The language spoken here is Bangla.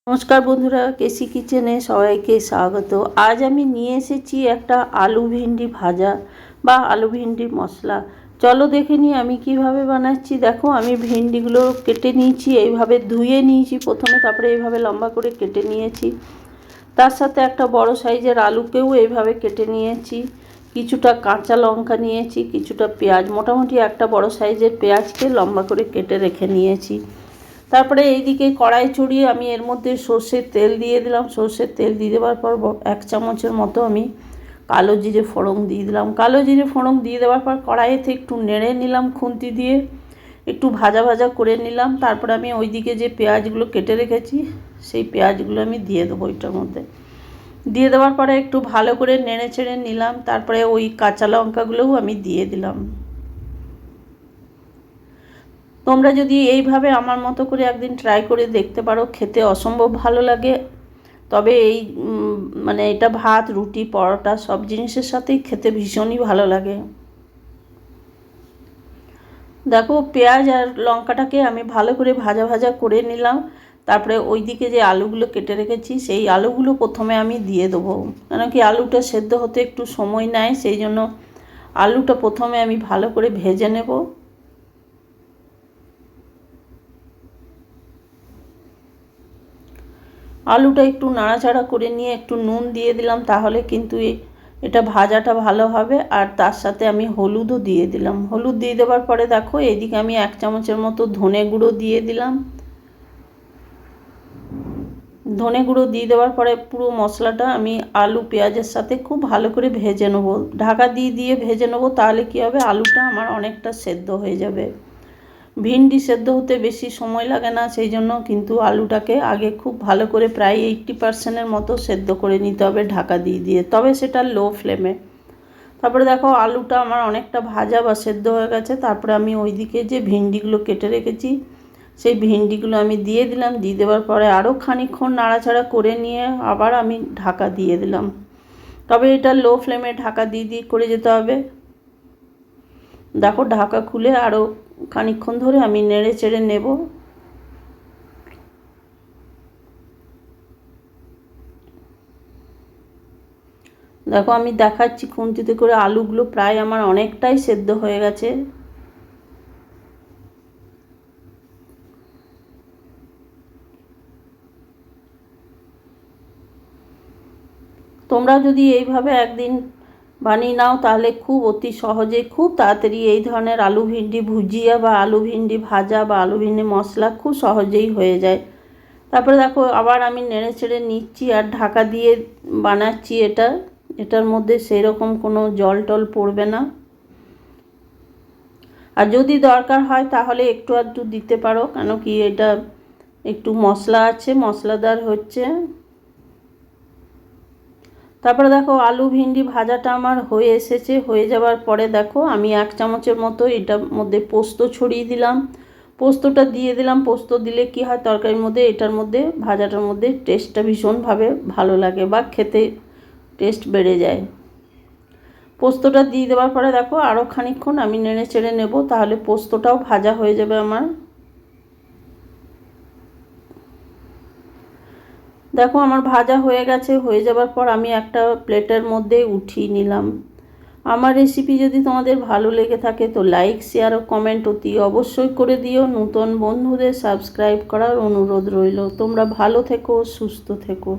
নমস্কার বন্ধুরা, কেসি কিচেনে সবাইকে স্বাগত। আজ আমি নিয়ে এসেছি একটা আলু ভিন্ডি ভাজা বা আলু ভিন্ডি মশলা। চলো দেখে নিই আমি কিভাবে বানাচ্ছি। দেখো, আমি ভিন্ডিগুলো কেটে নিয়েছি, এইভাবে ধুয়ে নিয়েছি প্রথমে, তারপরে এইভাবে লম্বা করে কেটে নিয়েছি। তার সাথে একটা বড় সাইজের আলুকেও এইভাবে কেটে নিয়েছি। কিছুটা কাঁচা লঙ্কা নিয়েছি, কিছুটা পেঁয়াজ, মোটামুটি একটা বড় সাইজের পেঁয়াজকে লম্বা করে কেটে রেখে নিয়েছি। তারপরে এইদিকে কড়াই চড়িয়ে আমি এর মধ্যে সর্ষের তেল দিয়ে দিলাম। সর্ষের তেল দিয়ে দেওয়ার পর 1 চামচের মতো আমি কালো জিরে ফোড়ন দিয়ে দিলাম। কালো জিরে ফোড়ন দিয়ে দেওয়ার পর কড়াইতে একটু নেড়ে নিলাম, খুন্তি দিয়ে একটু ভাজা ভাজা করে নিলাম। তারপরে আমি ওইদিকে যে পেঁয়াজগুলো কেটে রেখেছি সেই পেঁয়াজগুলো আমি দিয়ে দেবো এটার মধ্যে। দিয়ে দেওয়ার পরে একটু ভালো করে নেড়ে চেড়ে নিলাম। তারপরে ওই কাঁচা লঙ্কাগুলোও আমি দিয়ে দিলাম। তোমরা যদি এইভাবে আমার মতো করে একদিন ট্রাই করে দেখতে পারো, খেতে অসম্ভব ভালো লাগে। তবে এই মানে এটা ভাত, রুটি, পরোটা সব জিনিসের সাথেই খেতে ভীষণই ভালো লাগে। দেখো, পেঁয়াজ আর লঙ্কাটাকে আমি ভালো করে ভাজা ভাজা করে নিলাম। তারপরে ওইদিকে যে আলুগুলো কেটে রেখেছি সেই আলুগুলো প্রথমে আমি দিয়ে দেবো, কেন কি আলুটা সেদ্ধ হতে একটু সময় নেয়, সেই জন্য আলুটা প্রথমে আমি ভালো করে ভেজে নেব। আলুটা একটু নাড়াচাড়া করে নিয়ে একটু নুন দিয়ে দিলাম, তাহলে কিন্তু এটা ভাজাটা ভালো হবে। আর তার সাথে আমি হলুদও দিয়ে দিলাম। হলুদ দিয়ে দেওয়ার পরে দেখো, এইদিকে আমি 1 চামচের মতো ধনে গুঁড়ো দিয়ে দিলাম। ধনে গুঁড়ো দিয়ে দেওয়ার পরে পুরো মশলাটা আমি আলু পেঁয়াজের সাথে খুব ভালো করে ভেজে নেবো। ঢাকা দিয়ে দিয়ে ভেজে নেবো, তাহলে কী হবে, আলুটা আমার অনেকটা সেদ্ধ হয়ে যাবে। ভিন্ডি সেদ্ধ হতে বেশি সময় লাগে না, সেই জন্য কিন্তু আলুটাকে আগে খুব ভালো করে প্রায় 80% মতো সেদ্ধ করে নিতে হবে ঢাকা দিয়ে দিয়ে, তবে সেটা লো ফ্লেমে। তারপরে দেখো, আলুটা আমার অনেকটা ভাজা বা সেদ্ধ হয়ে গেছে। তারপরে আমি ওইদিকে যে ভিন্ডিগুলো কেটে রেখেছি সেই ভিন্ডিগুলো আমি দিয়ে দিলাম। দিয়ে দেওয়ার পরে আরও খানিকক্ষণ নাড়াচাড়া করে নিয়ে আবার আমি ঢাকা দিয়ে দিলাম। তবে এটা লো ফ্লেমে ঢাকা দিয়ে দিয়ে করে যেতে হবে। দেখো, ঢাকা খুলে আরও খানিকক্ষণ ধরে আমি নেড়ে চেড়ে নেব। দেখো, আমি দেখাচ্ছি খুন্তিতে করে, আলুগুলো প্রায় আমার অনেকটাই সেদ্ধ হয়ে গেছে। তোমরা যদি এইভাবে একদিন বানিয়ে নাও, তাহলে খুব অতি সহজে খুব তাড়াতাড়ি এই ধরনের আলু ভিন্ডি ভুজিয়া বা আলু ভিন্ডি ভাজা বা আলু ভিন্ডি মশলা খুব সহজেই হয়ে যায়। তারপরে দেখো, আবার আমি নেড়ে চেড়ে নিচ্ছি আর ঢাকা দিয়ে বানাচ্ছি এটার মধ্যে সেরকম কোনো জল টল পড়বে না। আর যদি দরকার হয় তাহলে একটু আধটু দিতে পারো, কেন কি এটা একটু মশলা আছে, মশলাদার হচ্ছে। তারপরে দেখো, আলু ভিন্ডি ভাজাটা আমার হয়ে এসেছে। হয়ে যাওয়ার পরে দেখো, আমি 1 চামচের মতো এটার মধ্যে পোস্ত ছড়িয়ে দিলাম। পোস্তটা দিয়ে দিলাম। পোস্ত দিলে কি হয়, তরকারির মধ্যে এটার মধ্যে ভাজাটার মধ্যে টেস্টটা ভীষণভাবে ভালো লাগে বা খেতে টেস্ট বেড়ে যায়। পোস্তটা দিয়ে দেওয়ার পরে দেখো, আরও খানিকক্ষণ আমি নেড়ে চেড়ে নেব, তাহলে পোস্তটাও ভাজা হয়ে যাবে আমার। দেখো, আমার ভাজা হয়ে গেছে। হয়ে যাবার পর আমি একটা প্লেটের মধ্যে উঠিয়ে নিলাম। আমার রেসিপি যদি তোমাদের ভালো লেগে থাকে তো লাইক, শেয়ার ও কমেন্ট অতি অবশ্যই করে দিও। নতুন বন্ধুদের সাবস্ক্রাইব করার অনুরোধ রইল। তোমরা ভালো থেকো, সুস্থ থেকো।